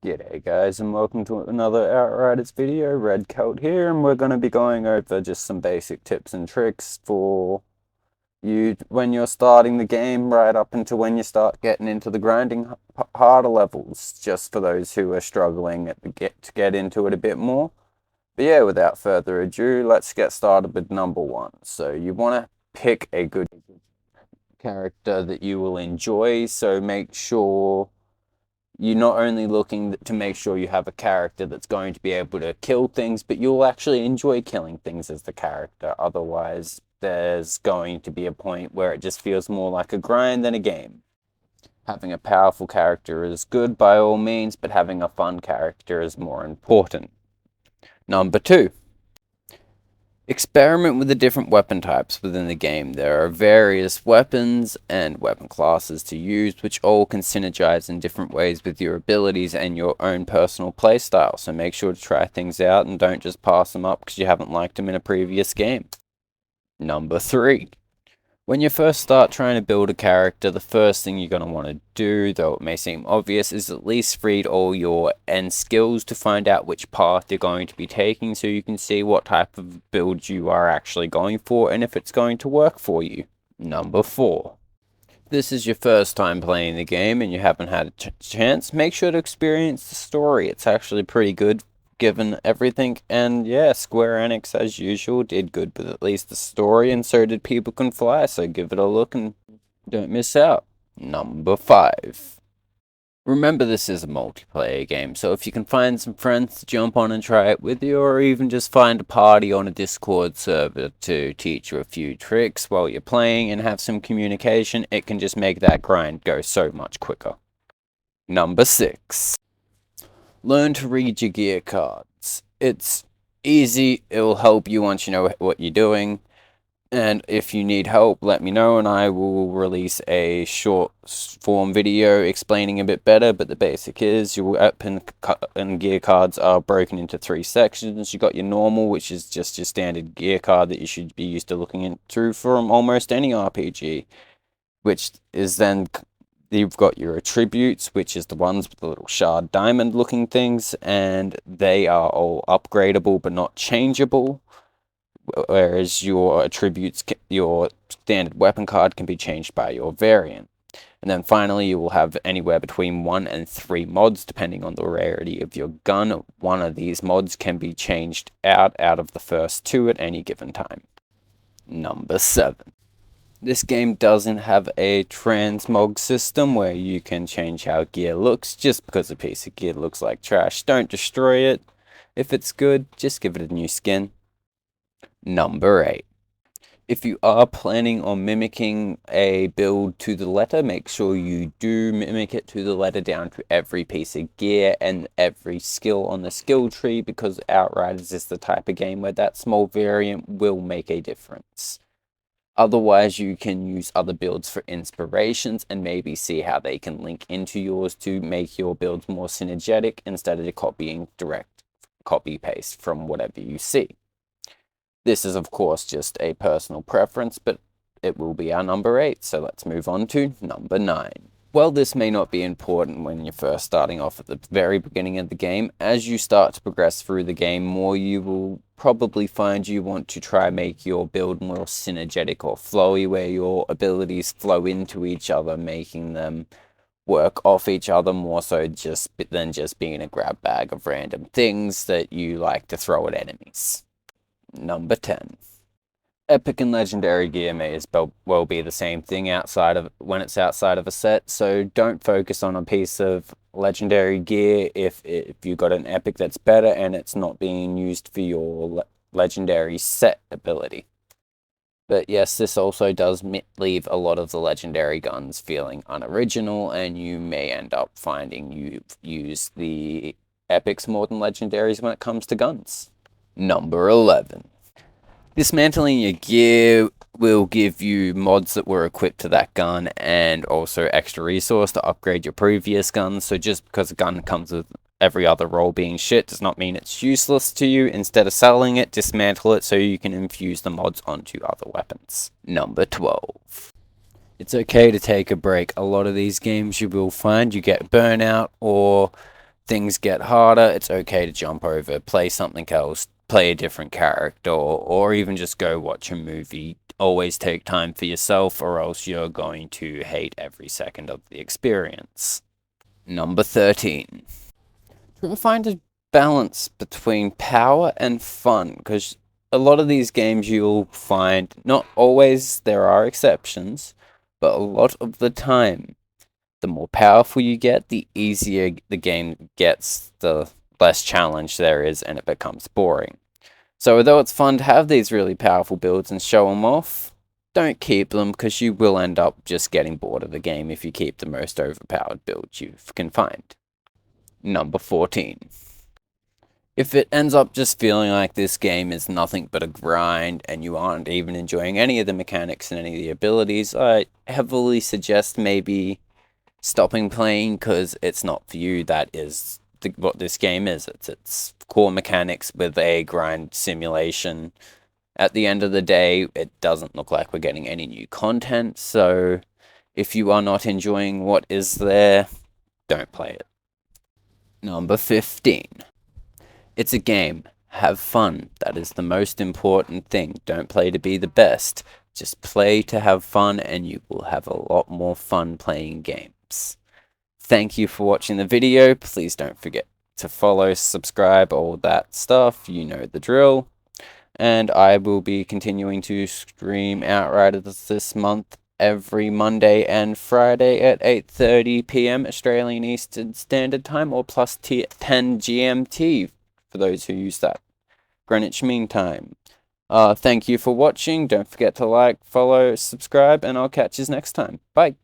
G'day guys, and welcome to another Outriders video. Red Coat here, and we're going to be going over just some basic tips and tricks for you when you're starting the game right up until when you start getting into the grinding harder levels, just for those who are struggling to get into it a bit more. But yeah, without further ado, let's get started with number one. So you want to pick a good character that you will enjoy, so make sure you're not only looking to make sure you have a character that's going to be able to kill things, but you'll actually enjoy killing things as the character. Otherwise, there's going to be a point where it just feels more like a grind than a game. Having a powerful character is good by all means, but having a fun character is more important. Number two. Experiment with the different weapon types within the game. There are various weapons and weapon classes to use, which all can synergize in different ways with your abilities and your own personal playstyle. So make sure to try things out and don't just pass them up because you haven't liked them in a previous game. Number three. When you first start trying to build a character, the first thing you're going to want to do, though it may seem obvious, is at least read all your end skills to find out which path you're going to be taking so you can see what type of build you are actually going for and if it's going to work for you. Number four. If this is your first time playing the game and you haven't had a chance, make sure to experience the story. It's actually pretty good given everything, and yeah, Square Enix as usual did good with at least the story, and so did People Can Fly, so give it a look and don't miss out. Number five. Remember, this is a multiplayer game, so if you can find some friends to jump on and try it with you, or even just find a party on a Discord server to teach you a few tricks while you're playing and have some communication, it can just make that grind go so much quicker. Number six. Learn to read your gear cards. It's easy, it will help you once you know what you're doing, and if you need help, let me know and I will release a short form video explaining a bit better, but the basic is your weapon and gear cards are broken into three sections. You got your normal, which is just your standard gear card that you should be used to looking through from almost any RPG, which is then you've got your attributes, which is the ones with the little shard diamond looking things, and they are all upgradable but not changeable. Whereas your attributes, your standard weapon card can be changed by your variant. And then finally, you will have anywhere between 1 and 3 mods, depending on the rarity of your gun. One of these mods can be changed out of the first 2 at any given time. Number 7. This game doesn't have a transmog system where you can change how gear looks. Just because a piece of gear looks like trash, don't destroy it. If it's good, just give it a new skin. Number 8. If you are planning on mimicking a build to the letter, make sure you do mimic it to the letter down to every piece of gear and every skill on the skill tree, because Outriders is the type of game where that small variant will make a difference. Otherwise, you can use other builds for inspirations and maybe see how they can link into yours to make your builds more synergetic instead of copying direct copy-paste from whatever you see. This is, of course, just a personal preference, but it will be our number 8, so let's move on to number 9. Well, this may not be important when you're first starting off at the very beginning of the game. As you start to progress through the game more, you will probably find you want to try make your build more synergetic or flowy, where your abilities flow into each other, making them work off each other more so than just being a grab bag of random things that you like to throw at enemies. Number 10. Epic and legendary gear may as well be the same thing when it's outside of a set, so don't focus on a piece of legendary gear if you got an epic that's better and it's not being used for your legendary set ability. But yes, this also does leave a lot of the legendary guns feeling unoriginal, and you may end up finding you use the epics more than legendaries when it comes to guns. Number 11. Dismantling your gear will give you mods that were equipped to that gun and also extra resource to upgrade your previous guns. So just because a gun comes with every other roll being shit does not mean it's useless to you. Instead of selling it, dismantle it so you can infuse the mods onto other weapons. Number 12. It's okay to take a break. A lot of these games you will find you get burnout or things get harder, it's okay to jump over, play something else, play a different character, or even just go watch a movie. Always take time for yourself, or else you're going to hate every second of the experience. Number 13. Try to find a balance between power and fun, because a lot of these games you'll find, not always, there are exceptions, but a lot of the time, the more powerful you get, the easier the game gets, the less challenge there is, and it becomes boring. So although it's fun to have these really powerful builds and show them off, don't keep them, because you will end up just getting bored of the game if you keep the most overpowered build you can find. Number 14. If it ends up just feeling like this game is nothing but a grind and you aren't even enjoying any of the mechanics and any of the abilities, I heavily suggest maybe stopping playing, because it's not for you. That is what this game is. It's core mechanics with a grind simulation. At the end of the day, it doesn't look like we're getting any new content, so if you are not enjoying what is there, don't play it. Number 15. It's a game. Have fun. That is the most important thing. Don't play to be the best. Just play to have fun, and you will have a lot more fun playing games. Thank you for watching the video. Please don't forget to follow, subscribe, all that stuff. You know the drill. And I will be continuing to stream Outriders this month every Monday and Friday at 8:30 p.m. Australian Eastern Standard Time, or plus 10 GMT for those who use that Greenwich Mean Time. Thank you for watching. Don't forget to like, follow, subscribe, and I'll catch you next time. Bye.